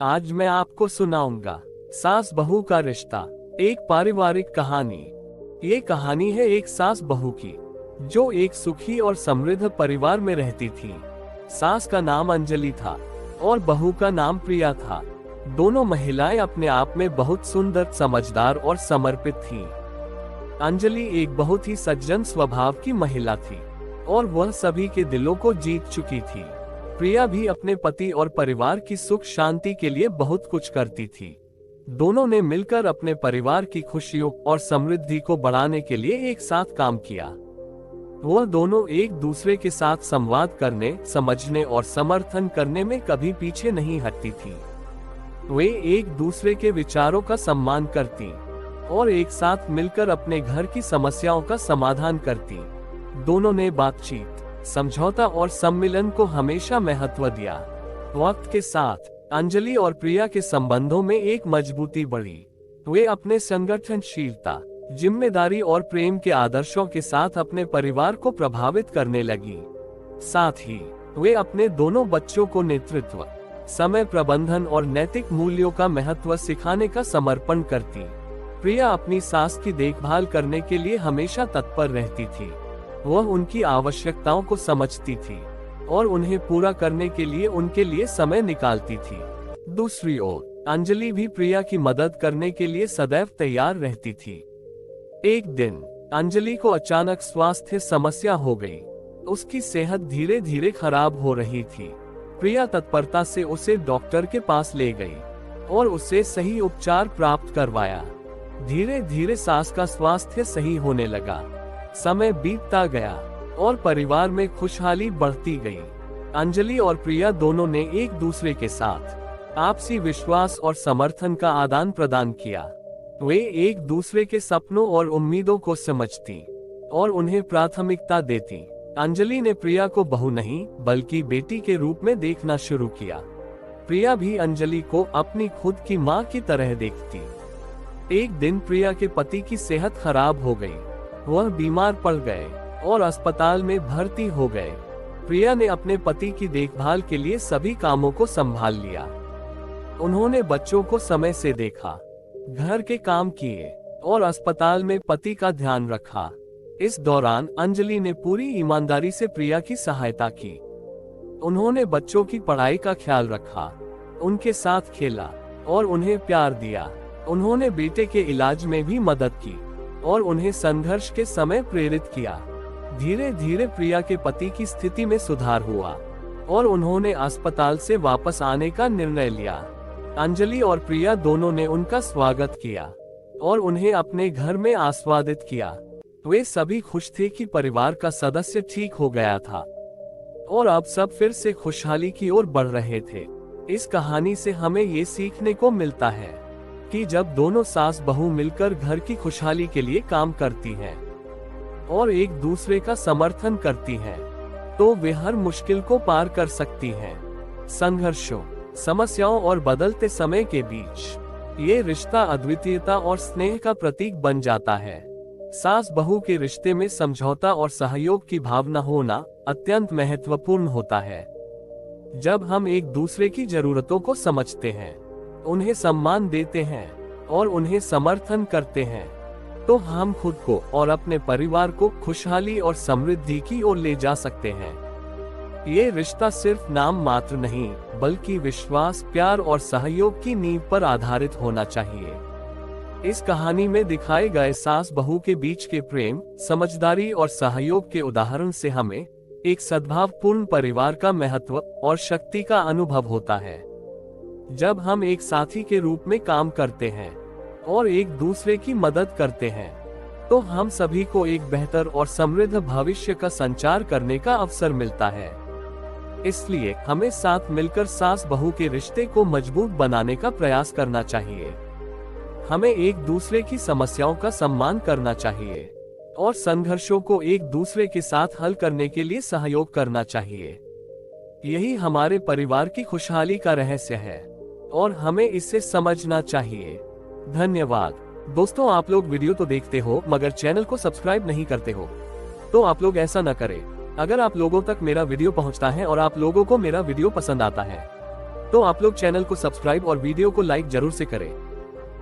आज मैं आपको सुनाऊंगा सास बहू का रिश्ता, एक पारिवारिक कहानी। ये कहानी है एक सास बहू की, जो एक सुखी और समृद्ध परिवार में रहती थी। सास का नाम अंजलि था और बहू का नाम प्रिया था। दोनों महिलाएं अपने आप में बहुत सुंदर, समझदार और समर्पित थीं। अंजलि एक बहुत ही सज्जन स्वभाव की महिला थी और वह सभी के दिलों को जीत चुकी थी। प्रिया भी अपने पति और परिवार की सुख शांति के लिए बहुत कुछ करती थी। दोनों ने मिलकर अपने परिवार की खुशियों और समृद्धि को बढ़ाने के लिए एक साथ काम किया। वह दोनों एक दूसरे के साथ संवाद करने, समझने और समर्थन करने में कभी पीछे नहीं हटती थी। वे एक दूसरे के विचारों का सम्मान करती और एक साथ मिलकर अपने घर की समस्याओं का समाधान करती। दोनों ने बातचीत, समझौता और सम्मिलन को हमेशा महत्व दिया। वक्त के साथ अंजलि और प्रिया के संबंधों में एक मजबूती बढ़ी। वे अपने संगठनशीलता, जिम्मेदारी और प्रेम के आदर्शों के साथ अपने परिवार को प्रभावित करने लगी। साथ ही वे अपने दोनों बच्चों को नेतृत्व, समय प्रबंधन और नैतिक मूल्यों का महत्व सिखाने का समर्पण करती। प्रिया अपनी सास की देखभाल करने के लिए हमेशा तत्पर रहती थी। वह उनकी आवश्यकताओं को समझती थी और उन्हें पूरा करने के लिए उनके लिए समय निकालती थी। दूसरी ओर अंजलि भी प्रिया की मदद करने के लिए सदैव तैयार रहती थी। एक दिन अंजलि को अचानक स्वास्थ्य समस्या हो गई। उसकी सेहत धीरे धीरे खराब हो रही थी। प्रिया तत्परता से उसे डॉक्टर के पास ले गई और उसे सही उपचार प्राप्त करवाया। धीरे धीरे सास का स्वास्थ्य सही होने लगा। समय बीतता गया और परिवार में खुशहाली बढ़ती गई। अंजलि और प्रिया दोनों ने एक दूसरे के साथ आपसी विश्वास और समर्थन का आदान प्रदान किया। वे एक दूसरे के सपनों और उम्मीदों को समझती और उन्हें प्राथमिकता देती। अंजलि ने प्रिया को बहू नहीं बल्कि बेटी के रूप में देखना शुरू किया। प्रिया भी अंजलि को अपनी खुद की मां की तरह देखती। एक दिन प्रिया के पति की सेहत खराब हो गई। वह बीमार पड़ गए और अस्पताल में भर्ती हो गए। प्रिया ने अपने पति की देखभाल के लिए सभी कामों को संभाल लिया। उन्होंने बच्चों को समय से देखा, घर के काम किए और अस्पताल में पति का ध्यान रखा। इस दौरान अंजलि ने पूरी ईमानदारी से प्रिया की सहायता की। उन्होंने बच्चों की पढ़ाई का ख्याल रखा, उनके साथ खेला और उन्हें प्यार दिया। उन्होंने बेटे के इलाज में भी मदद की और उन्हें संघर्ष के समय प्रेरित किया। धीरे धीरे प्रिया के पति की स्थिति में सुधार हुआ और उन्होंने अस्पताल से वापस आने का निर्णय लिया। अंजलि और प्रिया दोनों ने उनका स्वागत किया और उन्हें अपने घर में आस्वादित किया। वे सभी खुश थे कि परिवार का सदस्य ठीक हो गया था और अब सब फिर से खुशहाली की ओर बढ़ रहे थे। इस कहानी से हमें ये सीखने को मिलता है कि जब दोनों सास बहू मिलकर घर की खुशहाली के लिए काम करती हैं और एक दूसरे का समर्थन करती हैं, तो वे हर मुश्किल को पार कर सकती हैं। संघर्षों, समस्याओं और बदलते समय के बीच ये रिश्ता अद्वितीयता और स्नेह का प्रतीक बन जाता है। सास बहू के रिश्ते में समझौता और सहयोग की भावना होना अत्यंत महत्वपूर्ण होता है। जब हम एक दूसरे की जरूरतों को समझते हैं, उन्हें सम्मान देते हैं और उन्हें समर्थन करते हैं, तो हम खुद को और अपने परिवार को खुशहाली और समृद्धि की ओर ले जा सकते हैं। ये रिश्ता सिर्फ नाम मात्र नहीं, बल्कि विश्वास, प्यार और सहयोग की नींव पर आधारित होना चाहिए। इस कहानी में दिखाए गए सास बहू के बीच के प्रेम, समझदारी और सहयोग के उदाहरण से हमें एक सद्भावपूर्ण परिवार का महत्व और शक्ति का अनुभव होता है। जब हम एक साथी के रूप में काम करते हैं और एक दूसरे की मदद करते हैं, तो हम सभी को एक बेहतर और समृद्ध भविष्य का संचार करने का अवसर मिलता है। इसलिए हमें साथ मिलकर सास बहू के रिश्ते को मजबूत बनाने का प्रयास करना चाहिए। हमें एक दूसरे की समस्याओं का सम्मान करना चाहिए और संघर्षों को एक दूसरे के साथ हल करने के लिए सहयोग करना चाहिए। यही हमारे परिवार की खुशहाली का रहस्य है और हमें इसे समझना चाहिए। धन्यवाद। दोस्तों, आप लोग वीडियो तो देखते हो मगर चैनल को सब्सक्राइब नहीं करते हो, तो आप लोग ऐसा न करें। अगर आप लोगों तक मेरा वीडियो पहुंचता है और आप लोगों को मेरा वीडियो पसंद आता है तो आप लोग चैनल को सब्सक्राइब और वीडियो को लाइक जरूर से करें।